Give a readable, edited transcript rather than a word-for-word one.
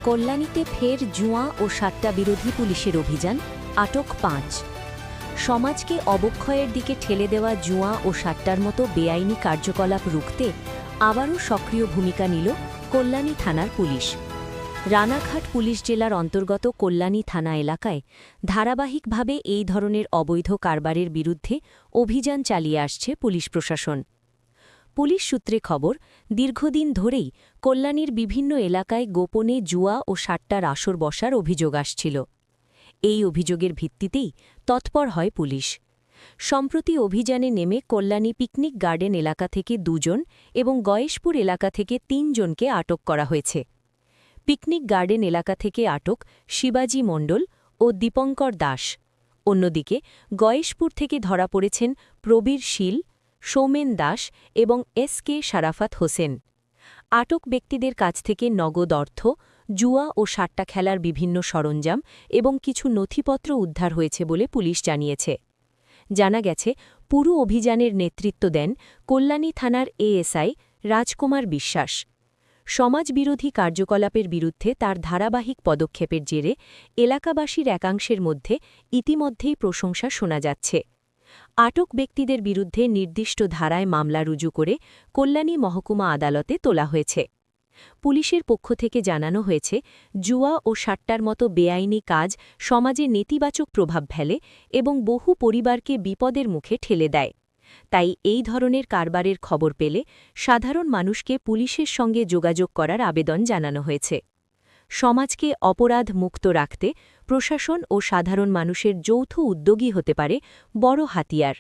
কল্যাণীতে ফের জুয়া ও সাট্টা বিরোধী পুলিশের অভিযান, আটক ৫। সমাজকে অবক্ষয়ের দিকে ঠেলে দেওয়া জুয়া ও সাট্টার মতো বেআইনি কার্যকলাপ রুখতে আবারও সক্রিয় ভূমিকা নিল কল্যাণী থানার পুলিশ। রানাঘাট পুলিশ জেলার অন্তর্গত কল্যাণী থানা এলাকায় ধারাবাহিকভাবে এই ধরনের অবৈধ কারবারের বিরুদ্ধে অভিযান চালিয়ে আসছে পুলিশ প্রশাসন। পুলিশ সূত্রে খবর, দীর্ঘদিন ধরেই কল্যাণীর বিভিন্ন এলাকায় গোপনে জুয়া ও সাট্টার আসর বসার অভিযোগ আসছিল। এই অভিযোগের ভিত্তিতেই তৎপর হয় পুলিশ। সম্প্রতি অভিযানে নেমে কল্যাণী পিকনিক গার্ডেন এলাকা থেকে ২ জন এবং গয়েশপুর এলাকা থেকে ৩ জনকে আটক করা হয়েছে। পিকনিক গার্ডেন এলাকা থেকে আটক শিবাজি মণ্ডল ও দীপঙ্কর দাস। অন্যদিকে গয়েশপুর থেকে ধরা পড়েছেন প্রবীর শীল, সৌমেন দাস এবং এস.কে. শারাফাত হোসেন। আটক ব্যক্তিদের কাছ থেকে নগদ অর্থ, জুয়া ও সাট্টা খেলার বিভিন্ন সরঞ্জাম এবং কিছু নথিপত্র উদ্ধার হয়েছে বলে পুলিশ জানিয়েছে। জানা গেছে, পুরো অভিযানের নেতৃত্ব দেন কল্যাণী থানার এএসআই রাজকুমার বিশ্বাস। সমাজবিরোধী কার্যকলাপের বিরুদ্ধে তার ধারাবাহিক পদক্ষেপের জেরে এলাকাবাসীর একাংশের মধ্যে ইতিমধ্যেই প্রশংসা শোনা যাচ্ছে। আটক ব্যক্তিদের বিরুদ্ধে নির্দিষ্ট ধারায় মামলা রুজু করে কল্যাণী মহকুমা আদালতে তোলা হয়েছে। পুলিশের পক্ষ থেকে জানানো হয়েছে, জুয়া ও সাট্টার মতো বেআইনি কাজ সমাজে নেতিবাচক প্রভাব ফেলে এবং বহু পরিবারকে বিপদের মুখে ঠেলে দেয়। তাই এই ধরনের কারবারের খবর পেলে সাধারণ মানুষকে পুলিশের সঙ্গে যোগাযোগ করার আবেদন জানানো হয়েছে। সমাজকে অপরাধ মুক্ত রাখতে প্রশাসন ও সাধারণ মানুষের যৌথ উদ্যোগই হতে পারে বড় হাতিয়ার।